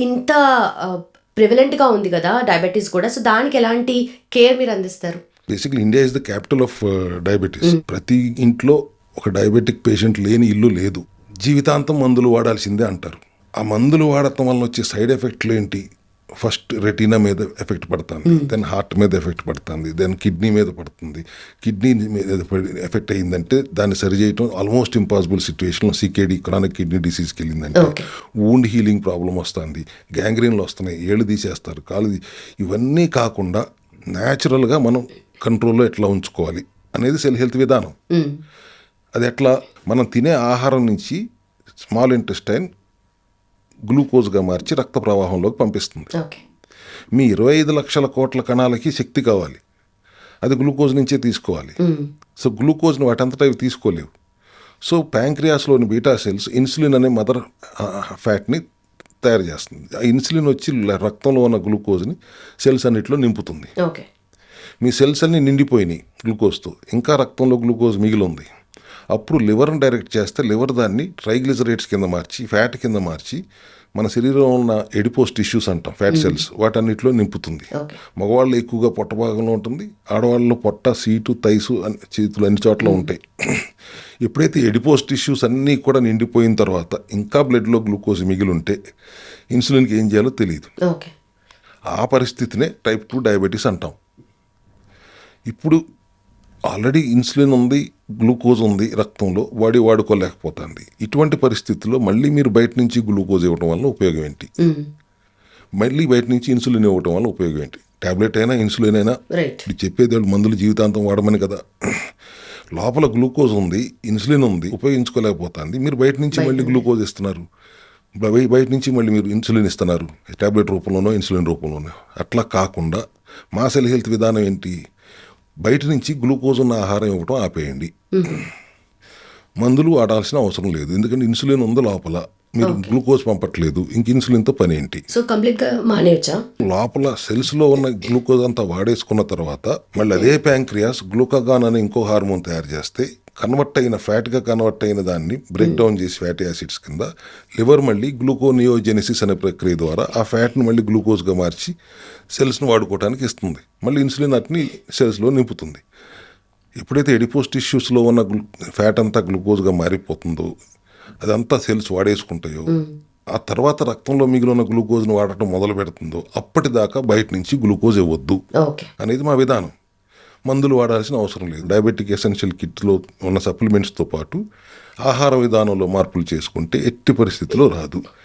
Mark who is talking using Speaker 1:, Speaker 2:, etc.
Speaker 1: ఇంత ప్రివలెంట్గా ఉంది కదా డయాబెటీస్ కూడా, సో దానికి ఎలాంటి కేర్ మీరు అందిస్తారు?
Speaker 2: Basically India is the capital of diabetes. ప్రతి ఇంట్లో ఒక డయాబెటిక్ పేషెంట్ లేని ఇల్లు లేదు. జీవితాంతం మందులు వాడాల్సిందే అంటారు. ఆ మందులు వాడటం వల్ల వచ్చే సైడ్ ఎఫెక్ట్లు ఏంటి? ఫస్ట్ రెటీనా మీద ఎఫెక్ట్ పడుతుంది, దెన్ హార్ట్ మీద ఎఫెక్ట్ పడుతుంది, దెన్ కిడ్నీ మీద పడుతుంది. కిడ్నీ మీద ఎఫెక్ట్ అయ్యిందంటే దాన్ని సరి చేయడం ఆల్మోస్ట్ ఇంపాసిబుల్ సిచ్యువేషన్లో సికేడి క్రానిక్ కిడ్నీ డిసీజ్కి వెళ్ళిందంటే వూండ్ హీలింగ్ ప్రాబ్లం వస్తుంది, గ్యాంగ్రీన్లు వస్తున్నాయి, ఏళ్ళు తీసేస్తారు, ఇవన్నీ కాకుండా న్యాచురల్గా మనం కంట్రోల్లో ఎట్లా ఉంచుకోవాలి అనేది సెల్ హెల్త్ విధానం. అది ఎట్లా? మనం తినే ఆహారం నుంచి స్మాల్ ఇంటెస్టైన్ గ్లూకోజ్గా మార్చి రక్త ప్రవాహంలోకి పంపిస్తుంది. మీ 25 లక్షల కోట్ల కణాలకి శక్తి కావాలి, అది గ్లూకోజ్ నుంచే తీసుకోవాలి. సో గ్లూకోజ్ని వాటంతటా అవి తీసుకోలేవు. సో ప్యాంక్రియాస్లోని బీటా సెల్స్ ఇన్సులిన్ అనే మదర్ ఫ్యాట్ని తయారు చేస్తుంది. ఆ ఇన్సులిన్ వచ్చి రక్తంలో ఉన్న గ్లూకోజ్ని సెల్స్ అన్నిటిలో నింపుతుంది. మీ సెల్స్ అన్ని నిండిపోయినాయి గ్లూకోజ్తో, ఇంకా రక్తంలో గ్లూకోజ్ మిగిలి ఉంది. అప్పుడు లివర్ని డైరెక్ట్ చేస్తే లివర్ దాన్ని ట్రైగ్లిజరైడ్స్ కింద మార్చి, ఫ్యాట్ కింద మార్చి మన శరీరంలో ఉన్న ఎడిపోస్ టిష్యూస్ అంటాం, ఫ్యాట్ సెల్స్, వాటన్నిటిలో నింపుతుంది. మగవాళ్ళు ఎక్కువగా పొట్ట భాగంలో ఉంటుంది, ఆడవాళ్ళలో పొట్ట, సీటు, తైసు, చేతులు అన్ని చోట్ల ఉంటాయి. ఎప్పుడైతే ఎడిపోస్ టిష్యూస్ అన్నీ కూడా నిండిపోయిన తర్వాత ఇంకా బ్లడ్లో గ్లూకోజ్ మిగిలి ఉంటే ఇన్సులిన్కి ఏం చేయాలో తెలియదు. ఆ పరిస్థితినే టైప్ 2 డయాబెటీస్ అంటాం. ఇప్పుడు ఆల్రెడీ ఇన్సులిన్ ఉంది, గ్లూకోజ్ ఉంది రక్తంలో, వాడుకోలేకపోతుంది. ఇటువంటి పరిస్థితుల్లో మళ్ళీ మీరు బయట నుంచి గ్లూకోజ్ ఇవ్వడం వల్ల ఉపయోగం ఏంటి? మళ్ళీ బయట నుంచి ఇన్సులిన్ ఇవ్వడం వల్ల ఉపయోగం ఏంటి? టాబ్లెట్ అయినా ఇన్సులిన్ అయినా ఇప్పుడు చెప్పేది వాళ్ళు మందులు జీవితాంతం వాడమని కదా. లోపల గ్లూకోజ్ ఉంది, ఇన్సులిన్ ఉంది, ఉపయోగించుకోలేకపోతుంది. మీరు బయట నుంచి మళ్ళీ గ్లూకోజ్ ఇస్తున్నారు, బయట నుంచి మళ్ళీ మీరు ఇన్సులిన్ ఇస్తున్నారు, టాబ్లెట్ రూపంలోనో ఇన్సులిన్ రూపంలోనో. అట్లా కాకుండా మా సెల్ హెల్త్ విధానం ఏంటి? బయట నుంచి గ్లూకోజ్ ఉన్న ఆహారం ఇవ్వడం ఆపేయండి. మందులు వాడాల్సిన అవసరం లేదు, ఎందుకంటే ఇన్సులిన్ ఉంది లోపల, మీరు గ్లూకోజ్ పంపట్లేదు, ఇంక ఇన్సులిన్తో పని ఏంటి?
Speaker 1: సో కంప్లీట్గా మానేయచ్చా? లోపల
Speaker 2: సెల్స్లో ఉన్న గ్లూకోజ్ అంతా వాడేసుకున్న తర్వాత మళ్ళీ అదే ప్యాంక్రియాస్ గ్లూకాగాన్ అనే ఇంకో హార్మోన్ తయారు చేస్తే ఫ్యాట్గా కన్వర్ట్ అయిన దాన్ని బ్రేక్ డౌన్ చేసి ఫ్యాటీ యాసిడ్స్ కింద లివర్ మళ్ళీ గ్లూకోనియోజెనిసిస్ అనే ప్రక్రియ ద్వారా ఆ ఫ్యాట్ని మళ్ళీ గ్లూకోజ్గా మార్చి సెల్స్ని వాడుకోవడానికి ఇస్తుంది. మళ్ళీ ఇన్సులిన్ అట్ని సెల్స్లో నింపుతుంది. ఎప్పుడైతే ఎడిపోస్ టిష్యూస్లో ఉన్న ఫ్యాట్ అంతా గ్లూకోజ్గా మారిపోతుందో, అదంతా సెల్స్ వాడేసుకుంటాయో, ఆ తర్వాత రక్తంలో మిగిలిన గ్లూకోజ్ని వాడటం మొదలు పెడుతుందో అప్పటిదాకా బయట నుంచి గ్లూకోజ్ ఇవ్వద్దు అనేది మా విధానం. మందులు వాడాల్సిన అవసరం లేదు. డయాబెటిక్ ఎసెన్షియల్ కిట్లో ఉన్న సప్లిమెంట్స్తో పాటు ఆహార విధానంలో మార్పులు చేసుకుంటే ఎట్టి పరిస్థితిలో రాదు.